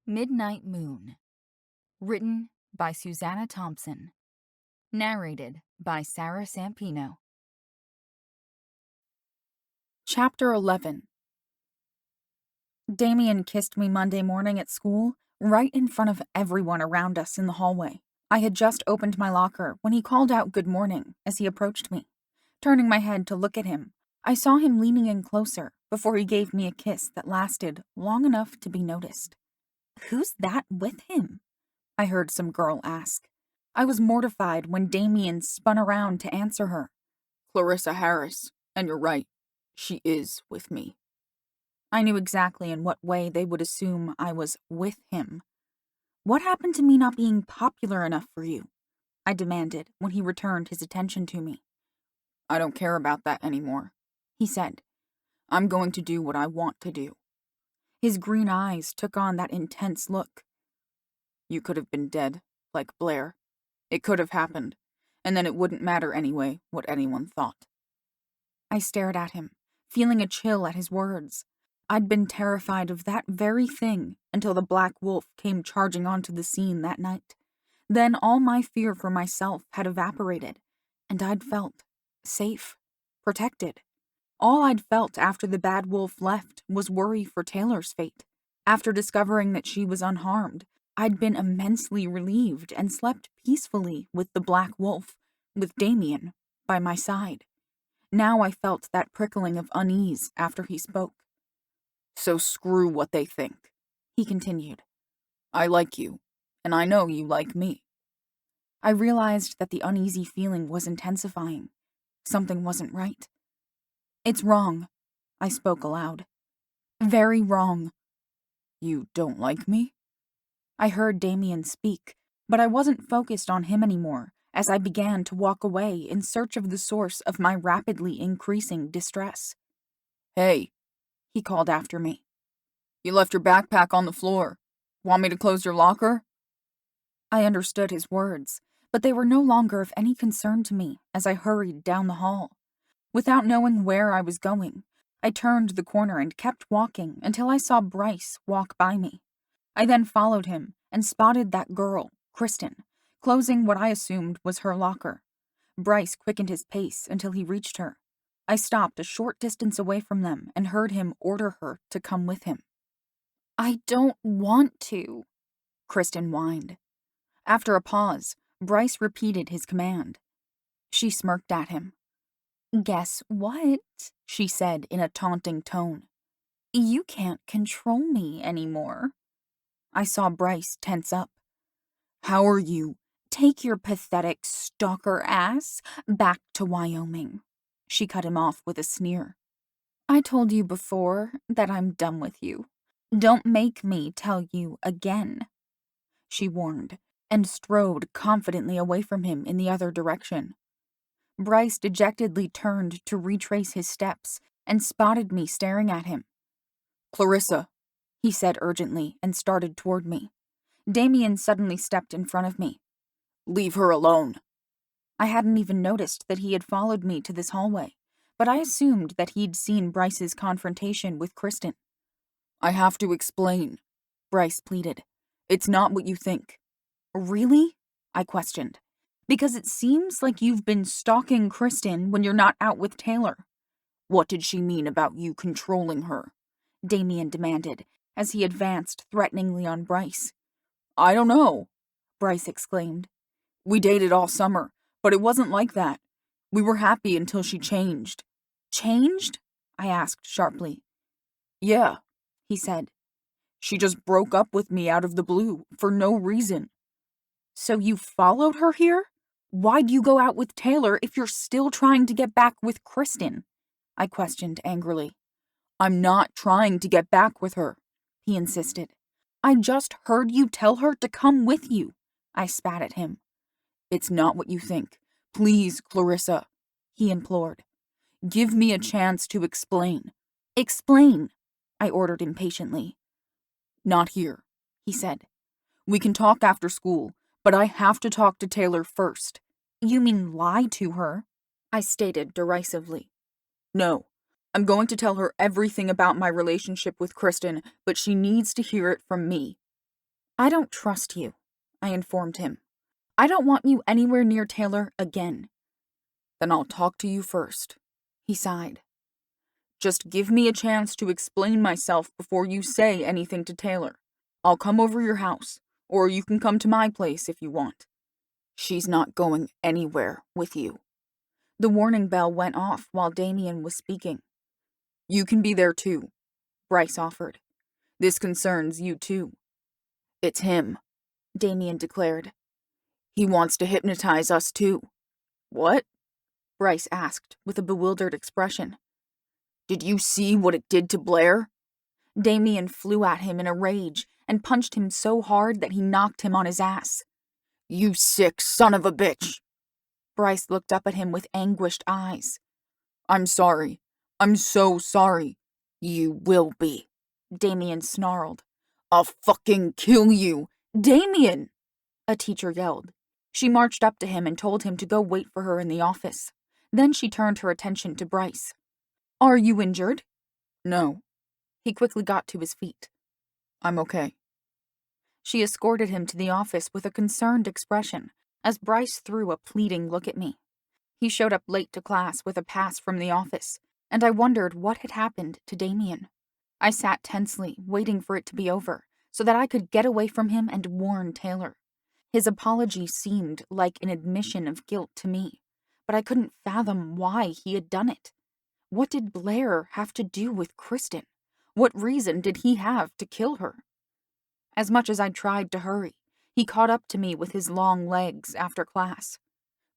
Midnight Moon. Written by Suzana Thompson. Narrated by Sarah Sampino. Chapter 11. Damien kissed me Monday morning at school, right in front of everyone around us in the hallway. I had just opened my locker when he called out good morning as he approached me. Turning my head to look at him, I saw him leaning in closer before he gave me a kiss that lasted long enough to be noticed. "Who's that with him?" I heard some girl ask. I was mortified when Damien spun around to answer her. "Clarissa Harris, and you're right. She is with me." I knew exactly in what way they would assume I was with him. "What happened to me not being popular enough for you?" I demanded when he returned his attention to me. "I don't care about that anymore," he said. "I'm going to do what I want to do." His green eyes took on that intense look. "You could have been dead, like Blair. It could have happened, and then it wouldn't matter anyway what anyone thought." I stared at him, feeling a chill at his words. I'd been terrified of that very thing until the black wolf came charging onto the scene that night. Then all my fear for myself had evaporated, and I'd felt safe, protected. All I'd felt after the bad wolf left was worry for Taylor's fate. After discovering that she was unharmed, I'd been immensely relieved and slept peacefully with the black wolf, with Damien by my side. Now I felt that prickling of unease after he spoke. "So screw what they think," he continued. "I like you, and I know you like me." I realized that the uneasy feeling was intensifying. Something wasn't right. "It's wrong," I spoke aloud. "Very wrong." "You don't like me?" I heard Damien speak, but I wasn't focused on him anymore as I began to walk away in search of the source of my rapidly increasing distress. "Hey," he called after me. "You left your backpack on the floor. Want me to close your locker?" I understood his words, but they were no longer of any concern to me as I hurried down the hall. Without knowing where I was going, I turned the corner and kept walking until I saw Bryce walk by me. I then followed him and spotted that girl, Kristen, closing what I assumed was her locker. Bryce quickened his pace until he reached her. I stopped a short distance away from them and heard him order her to come with him. "I don't want to," Kristen whined. After a pause, Bryce repeated his command. She smirked at him. "Guess what?" she said in a taunting tone. "You can't control me anymore." I saw Bryce tense up. "How are you?" "Take your pathetic stalker ass back to Wyoming." She cut him off with a sneer. "I told you before that I'm done with you. Don't make me tell you again," she warned, and strode confidently away from him in the other direction. Bryce dejectedly turned to retrace his steps and spotted me staring at him. "Clarissa," he said urgently and started toward me. Damien suddenly stepped in front of me. "Leave her alone." I hadn't even noticed that he had followed me to this hallway, but I assumed that he'd seen Bryce's confrontation with Kristen. "I have to explain," Bryce pleaded. "It's not what you think." "Really?" I questioned. "Because it seems like you've been stalking Kristen when you're not out with Taylor." "What did she mean about you controlling her?" Damien demanded, as he advanced threateningly on Bryce. "I don't know," Bryce exclaimed. "We dated all summer, but it wasn't like that. We were happy until she changed." "Changed?" I asked sharply. "Yeah," he said. "She just broke up with me out of the blue, for no reason." "So you followed her here? Why'd you go out with Taylor if you're still trying to get back with Kristen?" I questioned angrily. "I'm not trying to get back with her," he insisted. "I just heard you tell her to come with you," I spat at him. "It's not what you think. Please, Clarissa," he implored. "Give me a chance to explain." "Explain," I ordered impatiently. "Not here," he said. "We can talk after school, but I have to talk to Taylor first." "You mean lie to her?" I stated derisively. "No. I'm going to tell her everything about my relationship with Kristen, but she needs to hear it from me." I don't trust you, I informed him. I don't want you anywhere near Taylor again. Then I'll talk to you first, he sighed. Just give me a chance to explain myself before you say anything to Taylor. I'll come over your house, or you can come to my place if you want. She's not going anywhere with you. The warning bell went off while Damien was speaking. You can be there too, Bryce offered. This concerns you too. It's him, Damien declared. He wants to hypnotize us too. What? Bryce asked with a bewildered expression. Did you see what it did to Blair? Damien flew at him in a rage and punched him so hard that he knocked him on his ass. You sick son of a bitch! Bryce looked up at him with anguished eyes. I'm sorry. I'm so sorry. You will be, Damien snarled. I'll fucking kill you! Damien! A teacher yelled. She marched up to him and told him to go wait for her in the office. Then she turned her attention to Bryce. Are you injured? No. He quickly got to his feet. I'm okay. She escorted him to the office with a concerned expression as Bryce threw a pleading look at me. He showed up late to class with a pass from the office, and I wondered what had happened to Damien. I sat tensely, waiting for it to be over, so that I could get away from him and warn Taylor. His apology seemed like an admission of guilt to me, but I couldn't fathom why he had done it. What did Blair have to do with Kristen? What reason did he have to kill her? As much as I tried to hurry, he caught up to me with his long legs after class.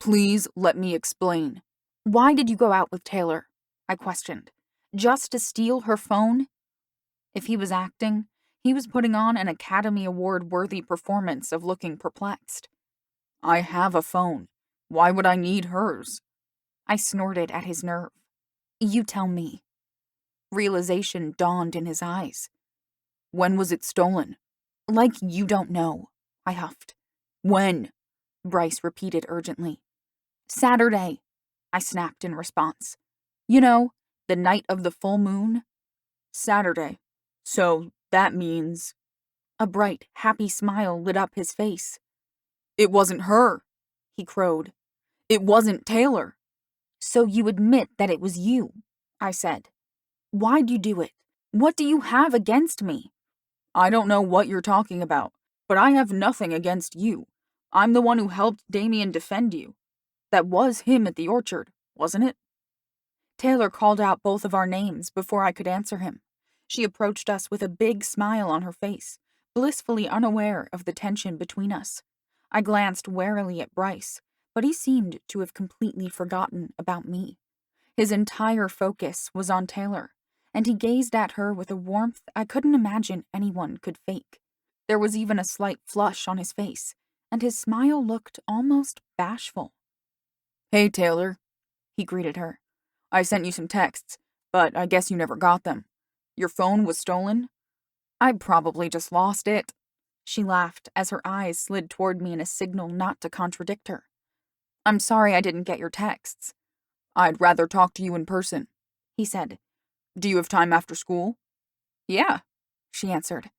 Please let me explain. Why did you go out with Taylor? I questioned. Just to steal her phone? If he was acting, he was putting on an Academy Award-worthy performance of looking perplexed. I have a phone. Why would I need hers? I snorted at his nerve. You tell me. Realization dawned in his eyes. When was it stolen? Like you don't know, I huffed. When? Bryce repeated urgently. Saturday, I snapped in response. You know, the night of the full moon? Saturday. So that means... A bright, happy smile lit up his face. It wasn't her, he crowed. It wasn't Taylor. So you admit that it was you, I said. Why'd you do it? What do you have against me? I don't know what you're talking about, but I have nothing against you. I'm the one who helped Damien defend you. That was him at the orchard, wasn't it? Taylor called out both of our names before I could answer him. She approached us with a big smile on her face, blissfully unaware of the tension between us. I glanced warily at Bryce, but he seemed to have completely forgotten about me. His entire focus was on Taylor, and he gazed at her with a warmth I couldn't imagine anyone could fake. There was even a slight flush on his face, and his smile looked almost bashful. Hey, Taylor, he greeted her. I sent you some texts, but I guess you never got them. Your phone was stolen? I probably just lost it. She laughed as her eyes slid toward me in a signal not to contradict her. I'm sorry I didn't get your texts. I'd rather talk to you in person, he said. Do you have time after school? Yeah, she answered.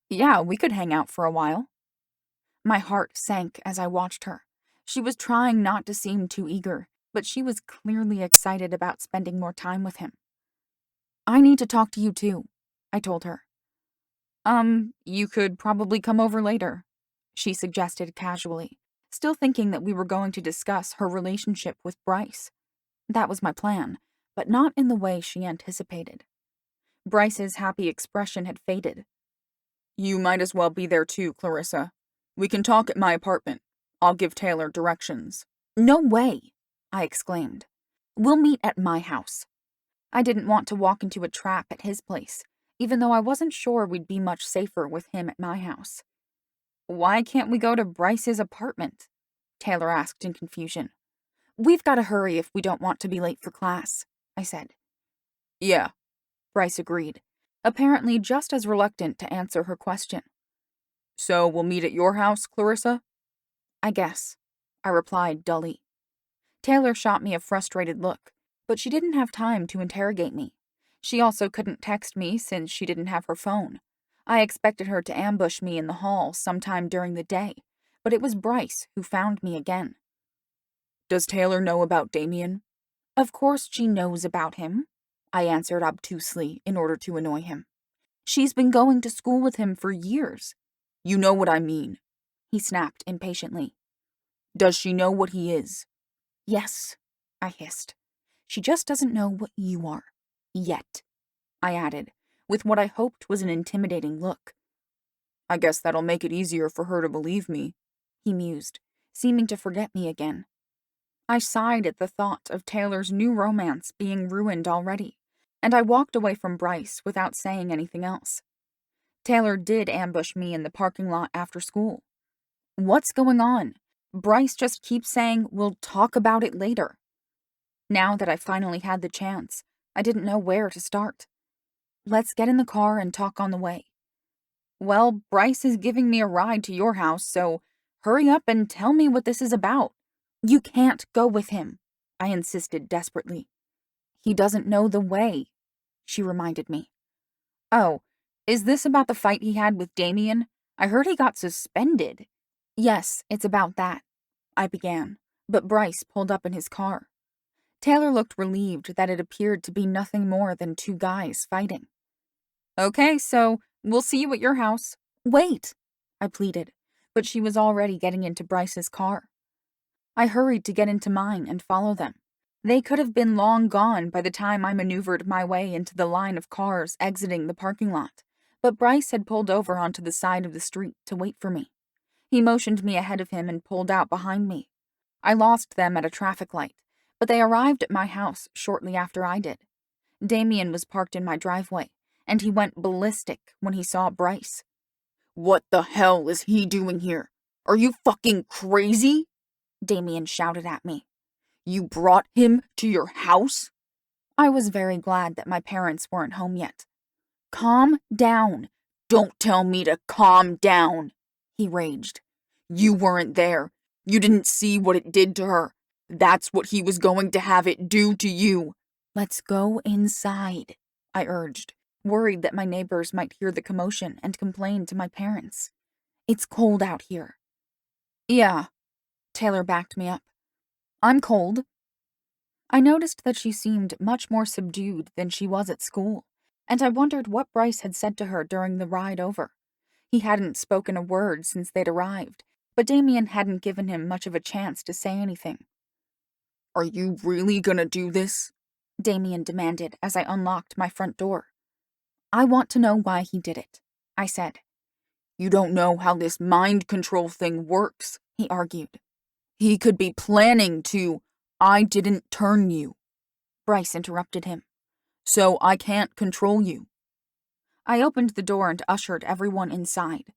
Yeah, we could hang out for a while. My heart sank as I watched her. She was trying not to seem too eager, but she was clearly excited about spending more time with him. I need to talk to you too, I told her. You could probably come over later, she suggested casually, still thinking that we were going to discuss her relationship with Bryce. That was my plan, but not in the way she anticipated. Bryce's happy expression had faded. You might as well be there too, Clarissa. We can talk at my apartment. I'll give Taylor directions. No way, I exclaimed. We'll meet at my house. I didn't want to walk into a trap at his place, even though I wasn't sure we'd be much safer with him at my house. Why can't we go to Bryce's apartment? Taylor asked in confusion. We've got to hurry if we don't want to be late for class, I said. Yeah, Bryce agreed, apparently just as reluctant to answer her question. So we'll meet at your house, Clarissa? I guess, I replied dully. Taylor shot me a frustrated look, but she didn't have time to interrogate me. She also couldn't text me since she didn't have her phone. I expected her to ambush me in the hall sometime during the day, but it was Bryce who found me again. Does Taylor know about Damien? Of course she knows about him, I answered obtusely in order to annoy him. She's been going to school with him for years. You know what I mean, he snapped impatiently. Does she know what he is? Yes, I hissed. She just doesn't know what you are. Yet, I added, with what I hoped was an intimidating look. I guess that'll make it easier for her to believe me, he mused, seeming to forget me again. I sighed at the thought of Taylor's new romance being ruined already, and I walked away from Bryce without saying anything else. Taylor did ambush me in the parking lot after school. What's going on? Bryce just keeps saying we'll talk about it later. Now that I finally had the chance, I didn't know where to start. Let's get in the car and talk on the way. Well, Bryce is giving me a ride to your house, so hurry up and tell me what this is about. You can't go with him, I insisted desperately. He doesn't know the way, she reminded me. Oh, is this about the fight he had with Damien? I heard he got suspended. Yes, it's about that, I began, but Bryce pulled up in his car. Taylor looked relieved that it appeared to be nothing more than two guys fighting. Okay, so we'll see you at your house. Wait, I pleaded, but she was already getting into Bryce's car. I hurried to get into mine and follow them. They could have been long gone by the time I maneuvered my way into the line of cars exiting the parking lot, but Bryce had pulled over onto the side of the street to wait for me. He motioned me ahead of him and pulled out behind me. I lost them at a traffic light, but they arrived at my house shortly after I did. Damien was parked in my driveway, and he went ballistic when he saw Bryce. What the hell is he doing here? Are you fucking crazy? Damien shouted at me. You brought him to your house? I was very glad that my parents weren't home yet. Calm down. Don't tell me to calm down, he raged. You weren't there. You didn't see what it did to her. That's what he was going to have it do to you. Let's go inside, I urged, worried that my neighbors might hear the commotion and complain to my parents. It's cold out here. Yeah, Taylor backed me up. I'm cold. I noticed that she seemed much more subdued than she was at school, and I wondered what Bryce had said to her during the ride over. He hadn't spoken a word since they'd arrived, but Damien hadn't given him much of a chance to say anything. Are you really gonna do this? Damien demanded as I unlocked my front door. I want to know why he did it, I said. You don't know how this mind control thing works, he argued. He could be planning to. I didn't turn you. Bryce interrupted him. So I can't control you. I opened the door and ushered everyone inside.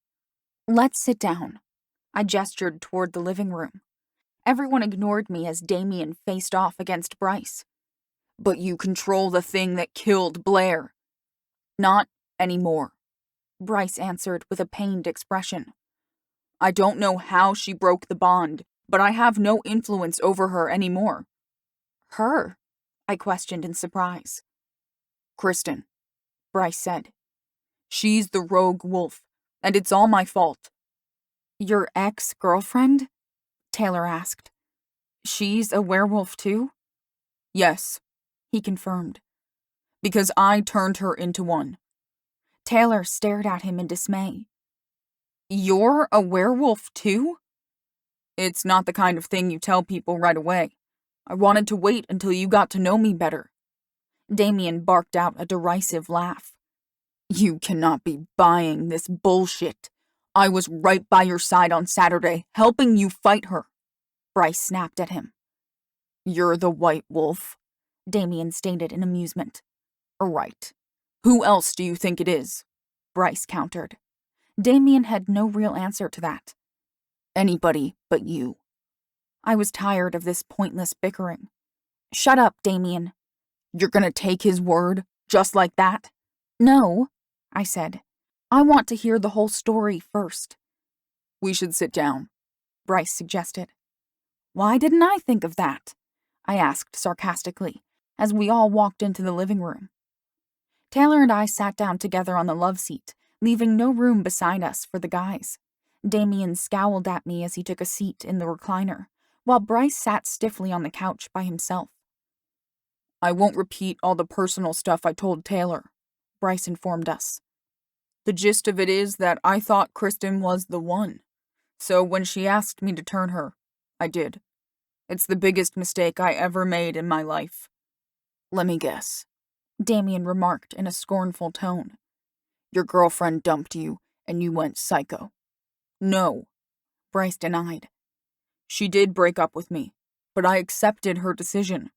Let's sit down. I gestured toward the living room. Everyone ignored me as Damien faced off against Bryce. But you control the thing that killed Blair. Not anymore, Bryce answered with a pained expression. I don't know how she broke the bond, but I have no influence over her anymore. Her? I questioned in surprise. Kristen, Bryce said. She's the rogue wolf, and it's all my fault. Your ex-girlfriend? Taylor asked. She's a werewolf too? Yes, he confirmed. Because I turned her into one. Taylor stared at him in dismay. You're a werewolf too? It's not the kind of thing you tell people right away. I wanted to wait until you got to know me better. Damien barked out a derisive laugh. You cannot be buying this bullshit. I was right by your side on Saturday, helping you fight her. Bryce snapped at him. You're the white wolf, Damien stated in amusement. Right. Who else do you think it is? Bryce countered. Damien had no real answer to that. Anybody but you. I was tired of this pointless bickering. Shut up, Damien. You're gonna take his word, just like that? No, I said. I want to hear the whole story first. We should sit down, Bryce suggested. Why didn't I think of that? I asked sarcastically, as we all walked into the living room. Taylor and I sat down together on the love seat, leaving no room beside us for the guys. Damien scowled at me as he took a seat in the recliner, while Bryce sat stiffly on the couch by himself. I won't repeat all the personal stuff I told Taylor, Bryce informed us. The gist of it is that I thought Kristen was the one. So when she asked me to turn her, I did. It's the biggest mistake I ever made in my life. Let me guess, Damien remarked in a scornful tone. Your girlfriend dumped you, and you went psycho. No, Bryce denied. She did break up with me, but I accepted her decision.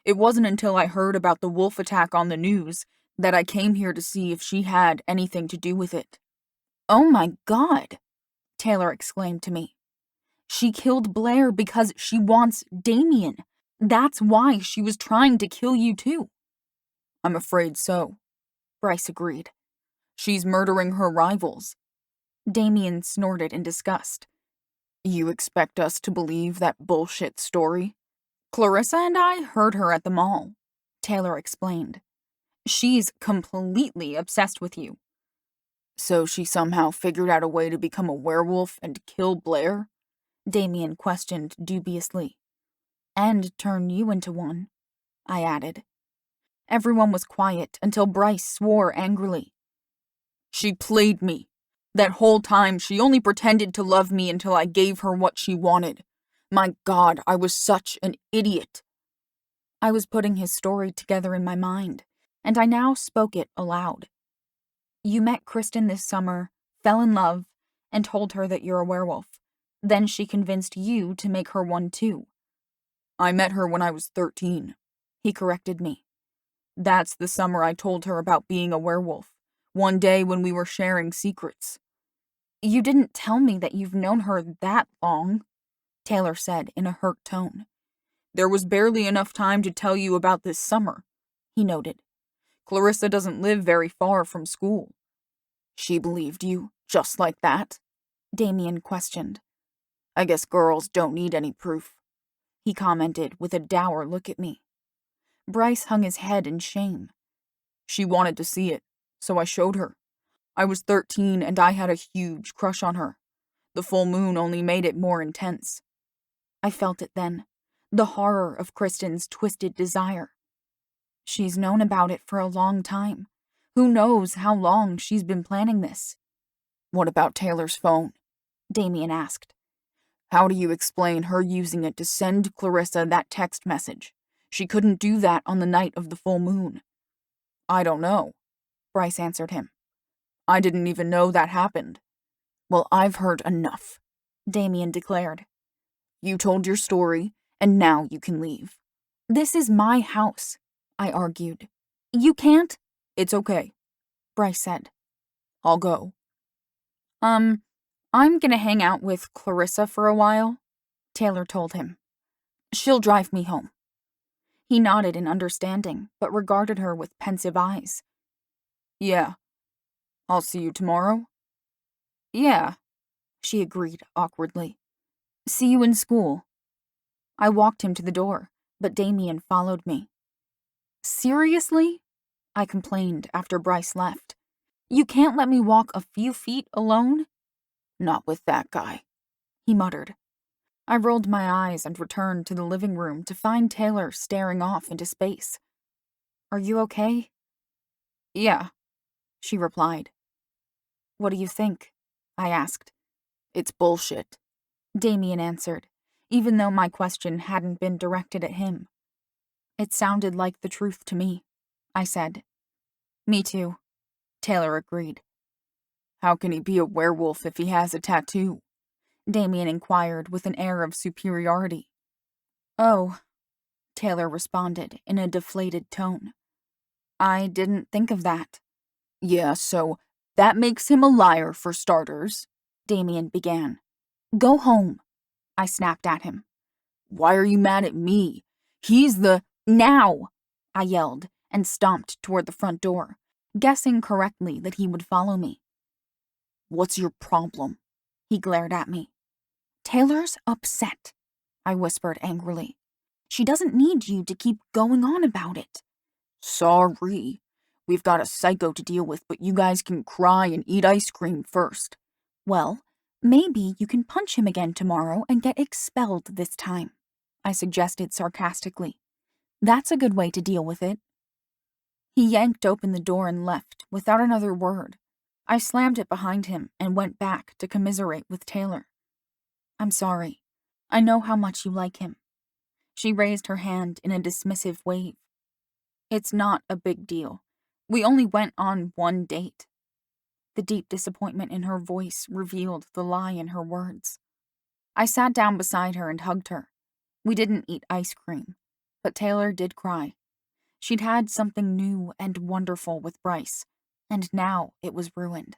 It wasn't until I heard about the wolf attack on the news that I came here to see if she had anything to do with it. Oh my God, Taylor exclaimed to me. She killed Blair because she wants Damien. That's why she was trying to kill you too. I'm afraid so, Bryce agreed. She's murdering her rivals. Damien snorted in disgust. You expect us to believe that bullshit story? Clarissa and I heard her at the mall, Taylor explained. She's completely obsessed with you. So she somehow figured out a way to become a werewolf and kill Blair? Damien questioned dubiously. And turn you into one, I added. Everyone was quiet until Bryce swore angrily. She played me. That whole time, she only pretended to love me until I gave her what she wanted. My God, I was such an idiot. I was putting his story together in my mind, and I now spoke it aloud. You met Kristen this summer, fell in love, and told her that you're a werewolf. Then she convinced you to make her one too. I met her when I was 13, he corrected me. That's the summer I told her about being a werewolf. One day when we were sharing secrets. You didn't tell me that you've known her that long, Taylor said in a hurt tone. There was barely enough time to tell you about this summer, he noted. Clarissa doesn't live very far from school. She believed you, just like that? Damien questioned. I guess girls don't need any proof, he commented with a dour look at me. Bryce hung his head in shame. She wanted to see it, so I showed her. I was 13 and I had a huge crush on her. The full moon only made it more intense. I felt it then, the horror of Kristen's twisted desire. She's known about it for a long time. Who knows how long she's been planning this? What about Taylor's phone? Damien asked. How do you explain her using it to send Clarissa that text message? She couldn't do that on the night of the full moon. I don't know, Bryce answered him. I didn't even know that happened. Well, I've heard enough, Damien declared. You told your story, and now you can leave. This is my house, I argued. You can't? It's okay, Bryce said. I'll go. I'm gonna hang out with Clarissa for a while, Taylor told him. She'll drive me home. He nodded in understanding, but regarded her with pensive eyes. Yeah. I'll see you tomorrow? Yeah, she agreed awkwardly. See you in school. I walked him to the door, but Damien followed me. Seriously? I complained after Bryce left. You can't let me walk a few feet alone? Not with that guy, he muttered. I rolled my eyes and returned to the living room to find Taylor staring off into space. Are you okay? Yeah, she replied. What do you think? I asked. It's bullshit, Damien answered, even though my question hadn't been directed at him. It sounded like the truth to me, I said. Me too, Taylor agreed. How can he be a werewolf if he has a tattoo? Damien inquired with an air of superiority. Oh, Taylor responded in a deflated tone. I didn't think of that. Yeah, so that makes him a liar for starters, Damien began. Go home, I snapped at him. Why are you mad at me? He's the— Now, I yelled and stomped toward the front door, guessing correctly that he would follow me. What's your problem? He glared at me. Taylor's upset, I whispered angrily. She doesn't need you to keep going on about it. Sorry. We've got a psycho to deal with, but you guys can cry and eat ice cream first. Well, maybe you can punch him again tomorrow and get expelled this time, I suggested sarcastically. That's a good way to deal with it. He yanked open the door and left without another word. I slammed it behind him and went back to commiserate with Taylor. I'm sorry. I know how much you like him. She raised her hand in a dismissive wave. It's not a big deal. We only went on one date. The deep disappointment in her voice revealed the lie in her words. I sat down beside her and hugged her. We didn't eat ice cream, but Taylor did cry. She'd had something new and wonderful with Bryce, and now it was ruined.